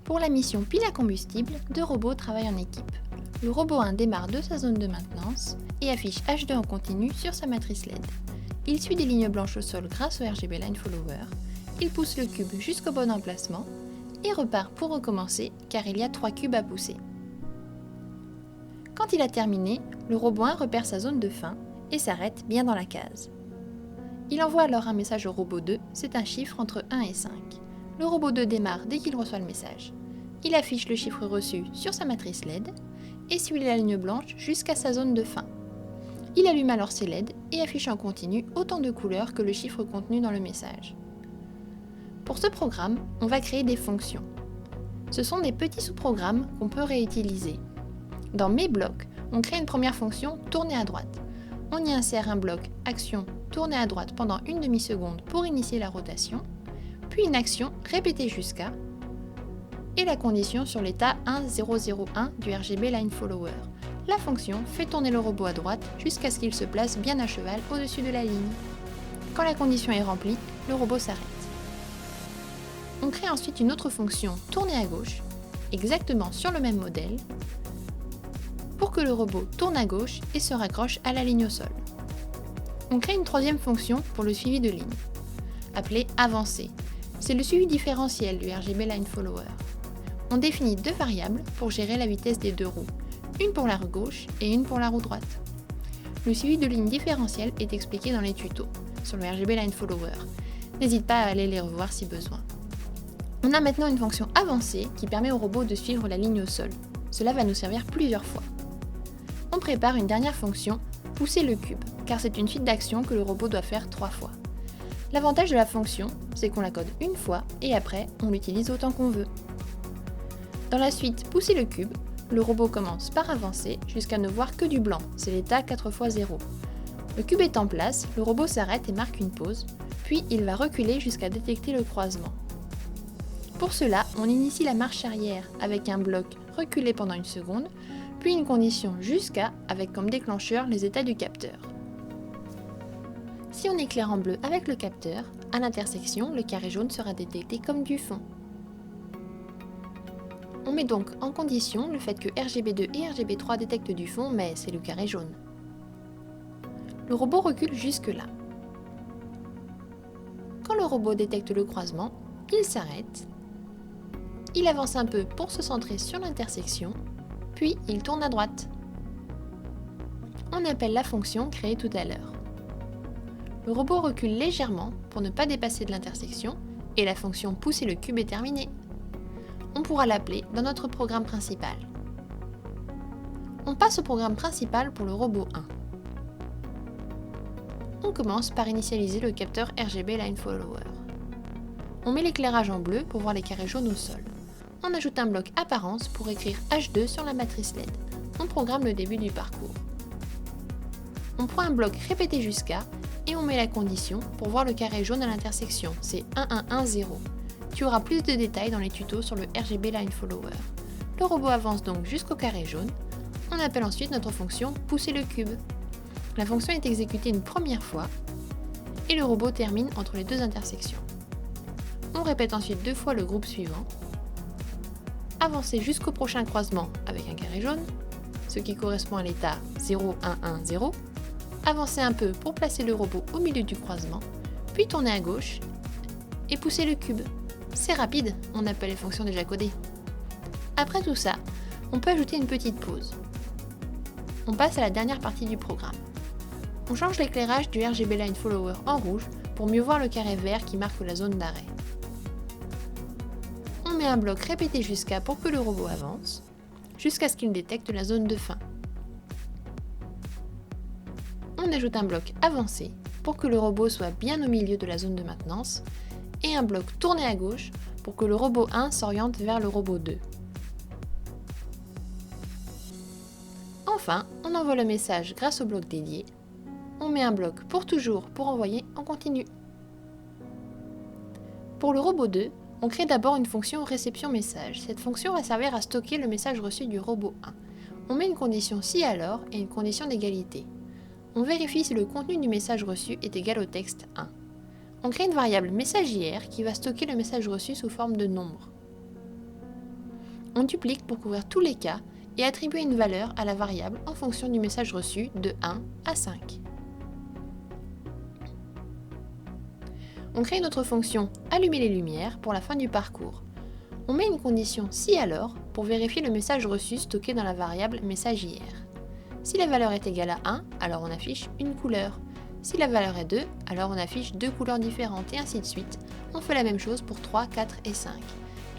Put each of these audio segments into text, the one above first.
Pour la mission pile à combustible, deux robots travaillent en équipe. Le robot 1 démarre de sa zone de maintenance et affiche H2 en continu sur sa matrice LED. Il suit des lignes blanches au sol grâce au RGB Line Follower, il pousse le cube jusqu'au bon emplacement et repart pour recommencer car il y a 3 cubes à pousser. Quand il a terminé, le robot 1 repère sa zone de fin et s'arrête bien dans la case. Il envoie alors un message au robot 2, c'est un chiffre entre 1 et 5. Le robot 2 démarre dès qu'il reçoit le message. Il affiche le chiffre reçu sur sa matrice LED et suit la ligne blanche jusqu'à sa zone de fin. Il allume alors ses LED et affiche en continu autant de couleurs que le chiffre contenu dans le message. Pour ce programme, on va créer des fonctions. Ce sont des petits sous-programmes qu'on peut réutiliser. Dans Mes blocs, on crée une première fonction tourner à droite. On y insère un bloc action tourner à droite pendant une demi-seconde pour initier la rotation, puis une action répéter jusqu'à et la condition sur l'état 1001 du RGB Line Follower. La fonction fait tourner le robot à droite jusqu'à ce qu'il se place bien à cheval au-dessus de la ligne. Quand la condition est remplie, le robot s'arrête. On crée ensuite une autre fonction tourner à gauche, exactement sur le même modèle, pour que le robot tourne à gauche et se raccroche à la ligne au sol. On crée une troisième fonction pour le suivi de ligne, appelée avancer. C'est le suivi différentiel du RGB Line Follower. On définit deux variables pour gérer la vitesse des deux roues, une pour la roue gauche et une pour la roue droite. Le suivi de ligne différentielle est expliqué dans les tutos sur le RGB Line Follower. N'hésite pas à aller les revoir si besoin. On a maintenant une fonction avancée qui permet au robot de suivre la ligne au sol. Cela va nous servir plusieurs fois. On prépare une dernière fonction, pousser le cube, car c'est une suite d'actions que le robot doit faire 3 fois. L'avantage de la fonction, c'est qu'on la code une fois et après, on l'utilise autant qu'on veut. Dans la suite pousser le cube, le robot commence par avancer jusqu'à ne voir que du blanc, c'est l'état 4x0. Le cube est en place, le robot s'arrête et marque une pause, puis il va reculer jusqu'à détecter le croisement. Pour cela, on initie la marche arrière avec un bloc reculé pendant une seconde, puis une condition jusqu'à avec comme déclencheur les états du capteur. Si on éclaire en bleu avec le capteur, à l'intersection, le carré jaune sera détecté comme du fond. On met donc en condition le fait que RGB2 et RGB3 détectent du fond, mais c'est le carré jaune. Le robot recule jusque-là. Quand le robot détecte le croisement, il s'arrête. Il avance un peu pour se centrer sur l'intersection, puis il tourne à droite. On appelle la fonction créée tout à l'heure. Le robot recule légèrement pour ne pas dépasser de l'intersection et la fonction pousser le cube est terminée. On pourra l'appeler dans notre programme principal. On passe au programme principal pour le robot 1. On commence par initialiser le capteur RGB Line Follower. On met l'éclairage en bleu pour voir les carrés jaunes au sol. On ajoute un bloc apparence pour écrire H2 sur la matrice LED. On programme le début du parcours. On prend un bloc répété jusqu'à et on met la condition pour voir le carré jaune à l'intersection, c'est 1110. Tu auras plus de détails dans les tutos sur le RGB Line Follower. Le robot avance donc jusqu'au carré jaune. On appelle ensuite notre fonction pousser le cube. La fonction est exécutée une première fois et le robot termine entre les deux intersections. On répète ensuite 2 fois le groupe suivant. Avancer jusqu'au prochain croisement avec un carré jaune, ce qui correspond à l'état 0110. Avancer un peu pour placer le robot au milieu du croisement, puis tourner à gauche et pousser le cube. C'est rapide, on appelle les fonctions déjà codées. Après tout ça, on peut ajouter une petite pause. On passe à la dernière partie du programme. On change l'éclairage du RGB Line Follower en rouge pour mieux voir le carré vert qui marque la zone d'arrêt. On met un bloc répété jusqu'à pour que le robot avance, jusqu'à ce qu'il détecte la zone de fin. On ajoute un bloc avancé pour que le robot soit bien au milieu de la zone de maintenance et un bloc tourné à gauche pour que le robot 1 s'oriente vers le robot 2. Enfin, on envoie le message grâce au bloc dédié. On met un bloc pour toujours pour envoyer en continu. Pour le robot 2, on crée d'abord une fonction réception message. Cette fonction va servir à stocker le message reçu du robot 1. On met une condition si alors et une condition d'égalité. On vérifie si le contenu du message reçu est égal au texte 1. On crée une variable messagière qui va stocker le message reçu sous forme de nombre. On duplique pour couvrir tous les cas et attribuer une valeur à la variable en fonction du message reçu de 1 à 5. On crée notre fonction « Allumer les lumières » pour la fin du parcours. On met une condition « Si alors » pour vérifier le message reçu stocké dans la variable « Message hier ». Si la valeur est égale à 1, alors on affiche une couleur. Si la valeur est 2, alors on affiche deux couleurs différentes et ainsi de suite. On fait la même chose pour 3, 4 et 5.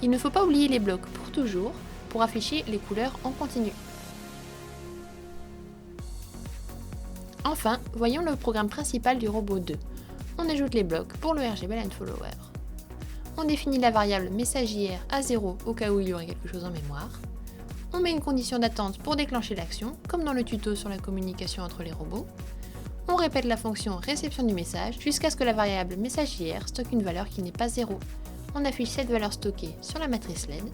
Il ne faut pas oublier les blocs pour toujours pour afficher les couleurs en continu. Enfin, voyons le programme principal du robot 2. On ajoute les blocs pour le RGB Line Follower. On définit la variable message hier à 0 au cas où il y aurait quelque chose en mémoire. On met une condition d'attente pour déclencher l'action, comme dans le tuto sur la communication entre les robots. On répète la fonction réception du message jusqu'à ce que la variable message hier stocke une valeur qui n'est pas 0. On affiche cette valeur stockée sur la matrice LED.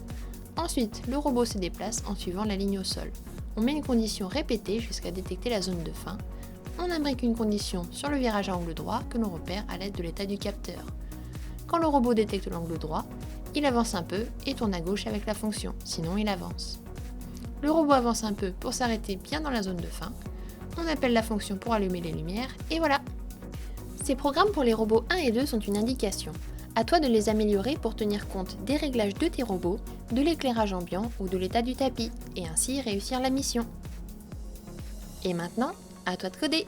Ensuite, le robot se déplace en suivant la ligne au sol. On met une condition répétée jusqu'à détecter la zone de fin. On imbrique une condition sur le virage à angle droit que l'on repère à l'aide de l'état du capteur. Quand le robot détecte l'angle droit, il avance un peu et tourne à gauche avec la fonction, sinon il avance. Le robot avance un peu pour s'arrêter bien dans la zone de fin. On appelle la fonction pour allumer les lumières et voilà. Ces programmes pour les robots 1 et 2 sont une indication. À toi de les améliorer pour tenir compte des réglages de tes robots, de l'éclairage ambiant ou de l'état du tapis et ainsi réussir la mission. Et maintenant, à toi de coder!